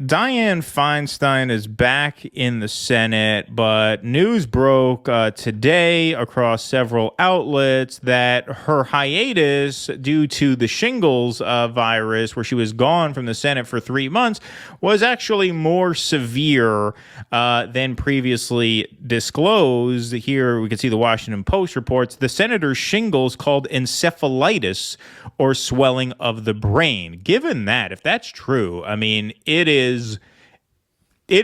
Dianne Feinstein is back in the Senate, but news broke today across several outlets that her hiatus due to the shingles virus, where she was gone from the Senate for 3 months, was actually more severe than previously disclosed. Here we can see the Washington Post reports the senator's shingles called encephalitis or swelling of the brain. Given that, if that's true, I mean, it is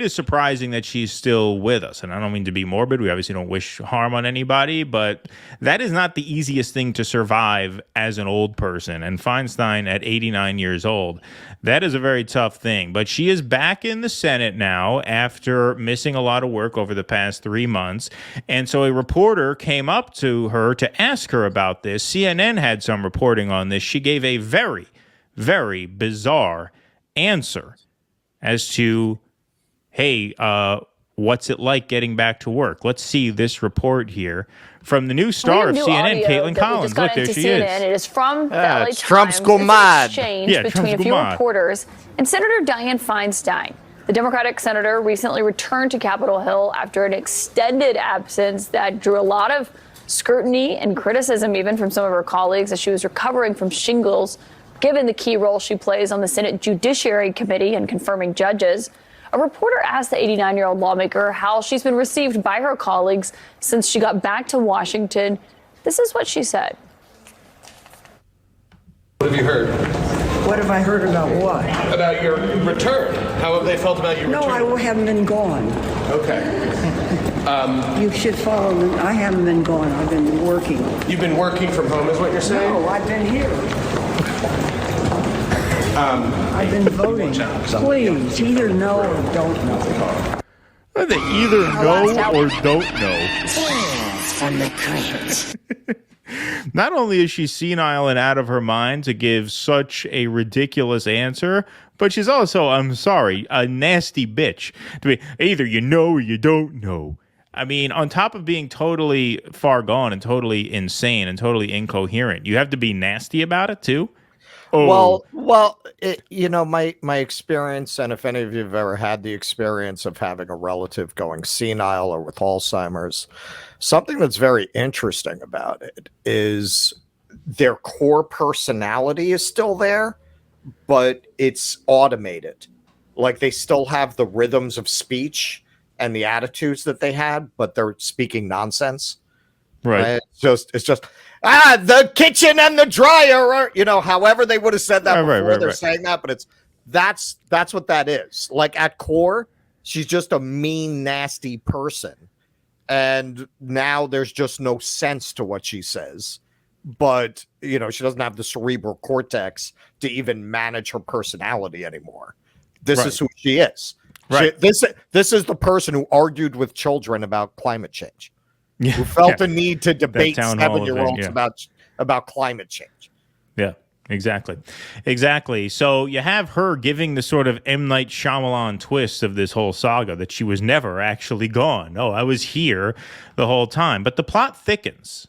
surprising that she's still with us. And I don't mean to be morbid. We obviously don't wish harm on anybody, but that is not the easiest thing to survive as an old person. And Feinstein at 89 years old, that is a very tough thing. But she is back in the Senate now after missing a lot of work over the past 3 months. And so a reporter came up to her to ask her about this. CNN had some reporting on this. She gave a very, very bizarre answer as to, hey, what's it like getting back to work? Let's see this report here from the new star of CNN, Caitlin Collins. Look, there she is. It is from the LA Times. Trump's go mad. Exchange between a few reporters and Senator Dianne Feinstein. The Democratic senator recently returned to Capitol Hill after an extended absence that drew a lot of scrutiny and criticism even from some of her colleagues as she was recovering from shingles, given the key role she plays on the Senate Judiciary Committee in confirming judges. A reporter asked the 89-year-old lawmaker how she's been received by her colleagues since she got back to Washington. This is what she said. What have you heard? What have I heard about what? About your return. How have they felt about your return? No, I haven't been gone. Okay. You should follow me. I haven't been gone. I've been working. You've been working from home, is what you're saying? No, I've been here. I've been voting. Please, either know or don't know. They either know or don't know. Tales from the crypt. Not only is she senile and out of her mind to give such a ridiculous answer, but she's also, I'm sorry, a nasty bitch. To be either you know or you don't know. I mean, on top of being totally far gone and totally insane and totally incoherent, you have to be nasty about it too. Oh. Well, my experience, and if any of you have ever had the experience of having a relative going senile or with Alzheimer's, something that's very interesting about it is their core personality is still there, but it's automated. Like they still have the rhythms of speech and the attitudes that they had, but they're speaking nonsense. Right. It's just the kitchen and the dryer are, however they would have said that before. They're saying that, but that's what that is. Like at core, she's just a mean, nasty person. And now there's just no sense to what she says. But, she doesn't have the cerebral cortex to even manage her personality anymore. This is who she is. Right. This is the person who argued with children about climate change. Yeah, who felt the need to debate 7-year-olds about climate change. Yeah, exactly. So you have her giving the sort of M. Night Shyamalan twist of this whole saga that she was never actually gone. Oh, I was here the whole time. But the plot thickens.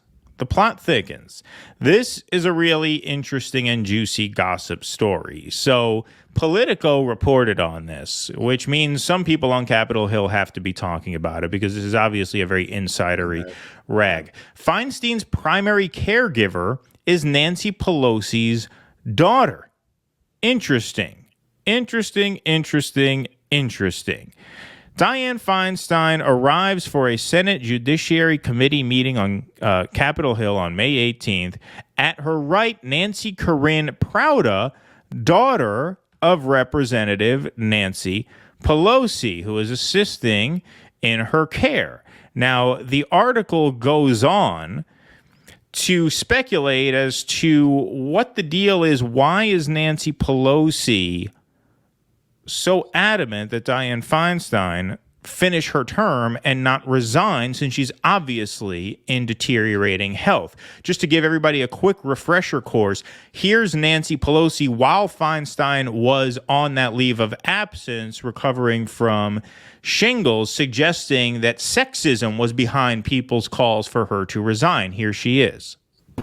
This is a really interesting and juicy gossip story. So Politico reported on this, which means some people on Capitol Hill have to be talking about it because this is obviously a very insidery rag. Feinstein's primary caregiver is Nancy Pelosi's daughter. Interesting. Dianne Feinstein arrives for a Senate Judiciary Committee meeting on Capitol Hill on May 18th. At her right, Nancy Corinne Prouda, daughter of Representative Nancy Pelosi, who is assisting in her care. Now, the article goes on to speculate as to what the deal is. Why is Nancy Pelosi so adamant that Dianne Feinstein finish her term and not resign since she's obviously in deteriorating health? Just to give everybody a quick refresher course, here's Nancy Pelosi while Feinstein was on that leave of absence recovering from shingles, suggesting that sexism was behind people's calls for her to resign. Here she is.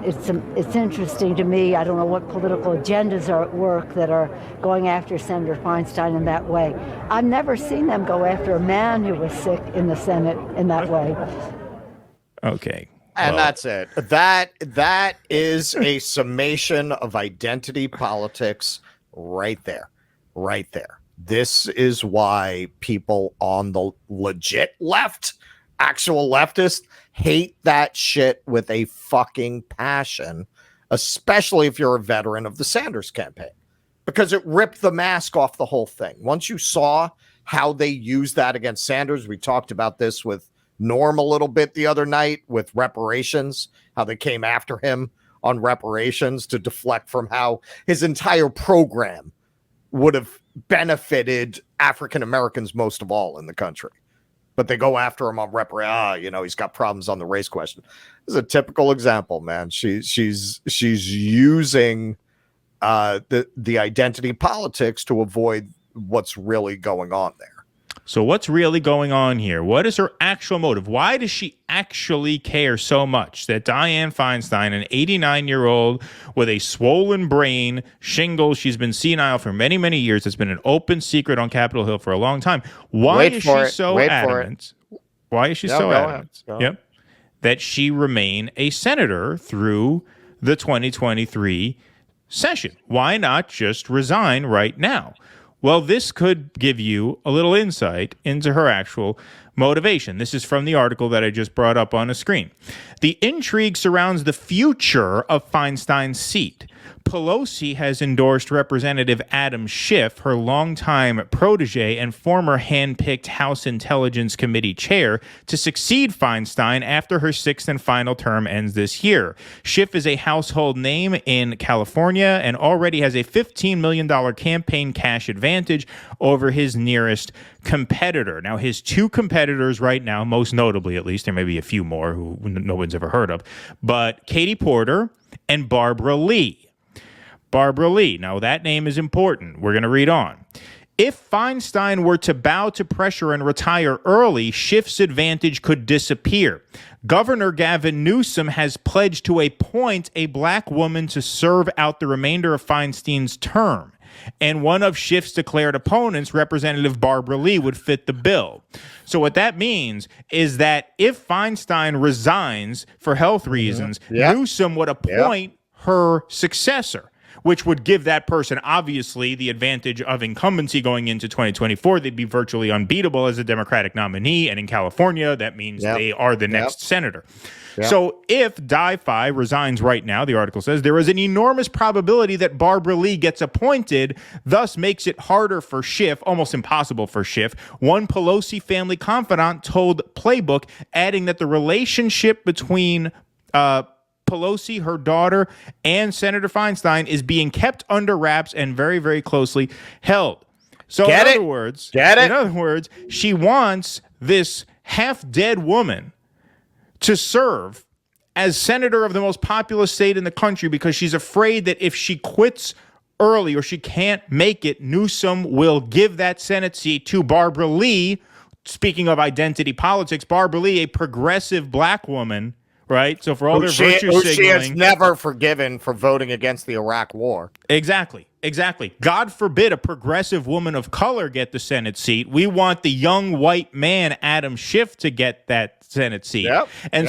It's interesting to me. I don't know what political agendas are at work that are going after Senator Feinstein in that way. I've never seen them go after a man who was sick in the Senate in that way. Okay. And that's it. That is a summation of identity politics right there. Right there. This is why people on the legit left, actual leftists, hate that shit with a fucking passion, especially if you're a veteran of the Sanders campaign, because it ripped the mask off the whole thing. Once you saw how they used that against Sanders, we talked about this with Norm a little bit the other night with reparations, how they came after him on reparations to deflect from how his entire program would have benefited African Americans most of all in the country. But they go after him on he's got problems on the race question. This is a typical example, man. She's using the identity politics to avoid what's really going on there. So what's really going on here? What is her actual motive? Why does she actually care so much that Dianne Feinstein, an 89-year-old with a swollen brain, shingles, she's been senile for many, many years. It's been an open secret on Capitol Hill for a long time. Why is she so adamant? Why is she so adamant? Yep. That she remain a senator through the 2023 session? Why not just resign right now? Well, this could give you a little insight into her actual motivation. This is from the article that I just brought up on the screen. The intrigue surrounds the future of Feinstein's seat. Pelosi has endorsed Representative Adam Schiff, her longtime protege and former hand-picked House Intelligence Committee chair, to succeed Feinstein after her sixth and final term ends this year. Schiff is a household name in California and already has a $15 million campaign cash advantage over his nearest competitor. Now, his two competitors right now, most notably at least, there may be a few more who no one's ever heard of, but Katie Porter and Barbara Lee. Barbara Lee. Now, that name is important. We're going to read on. If Feinstein were to bow to pressure and retire early, Schiff's advantage could disappear. Governor Gavin Newsom has pledged to appoint a black woman to serve out the remainder of Feinstein's term. And one of Schiff's declared opponents, Representative Barbara Lee, would fit the bill. So what that means is that if Feinstein resigns for health reasons, Newsom would appoint her successor, which would give that person, obviously, the advantage of incumbency going into 2024. They'd be virtually unbeatable as a Democratic nominee. And in California, that means they are the next senator. So if Di-Fi resigns right now, the article says, there is an enormous probability that Barbara Lee gets appointed, thus makes it harder for Schiff, almost impossible for Schiff. One Pelosi family confidant told Playbook, adding that the relationship between Pelosi, her daughter, and Senator Feinstein is being kept under wraps and very, very closely held. So in other words, she wants this half-dead woman to serve as senator of the most populous state in the country because she's afraid that if she quits early or she can't make it, Newsom will give that Senate seat to Barbara Lee. Speaking of identity politics, Barbara Lee, a progressive black woman, right? So for all their virtue signaling, she is never forgiven for voting against the Iraq War. Exactly. God forbid a progressive woman of color get the Senate seat. We want the young white man, Adam Schiff, to get that Senate seat.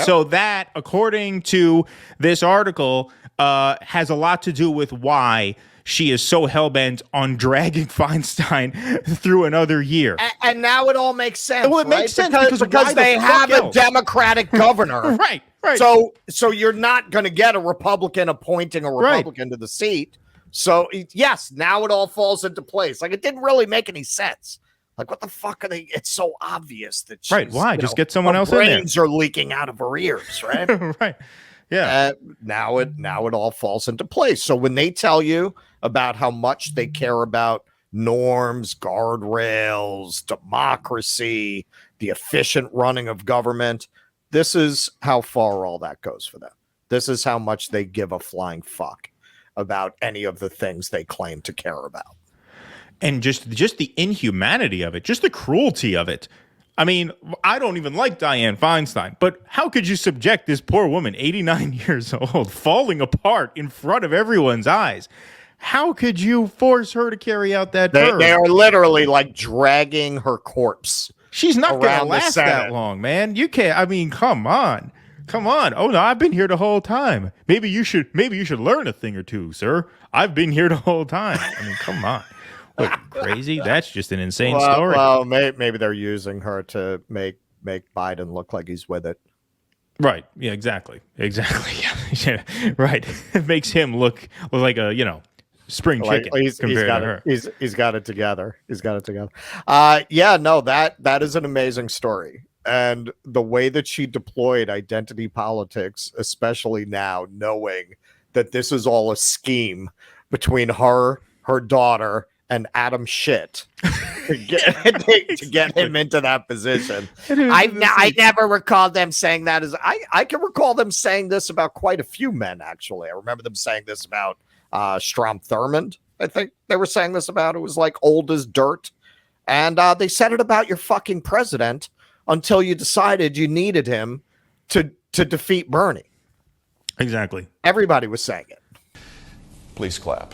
So that, according to this article, has a lot to do with why she is so hell-bent on dragging Feinstein through another year. And now it all makes sense. Well, it makes sense because they have a Democratic governor. Right. So you're not going to get a Republican appointing a Republican to the seat. So, yes, now it all falls into place. Like, it didn't really make any sense. Like, what the fuck are they? It's so obvious that she's, right. Why? Just get someone else in there. Brains are leaking out of her ears, right? Right. Yeah. Now it all falls into place. So when they tell you about how much they care about norms, guardrails, democracy, the efficient running of government, this is how far all that goes for them. This is how much they give a flying fuck about any of the things they claim to care about. And just the inhumanity of it, just the cruelty of it. I mean, I don't even like Dianne Feinstein, but how could you subject this poor woman, 89 years old, falling apart in front of everyone's eyes? How could you force her to carry out that term? They are literally like dragging her corpse. She's not going to last that long, man. You can't. I mean, come on. Come on. Oh no, I've been here the whole time. Maybe you should learn a thing or two, sir. I've been here the whole time. I mean, come on. What, crazy? That's just an insane story. Well, maybe they're using her to make Biden look like he's with it. Right. Yeah, exactly. Yeah. Right. It makes him look like a, spring chicken compared to her. He's got it together. Yeah, no, that is an amazing story. And the way that she deployed identity politics, especially now, knowing that this is all a scheme between her daughter, and Adam Shit to get him into that position. I never recall them saying that. I can recall them saying this about quite a few men, actually. I remember them saying this about Strom Thurmond. I think they were saying this about. It was like old as dirt. And they said it about your fucking president until you decided you needed him to defeat Bernie. Exactly. Everybody was saying it. Please clap.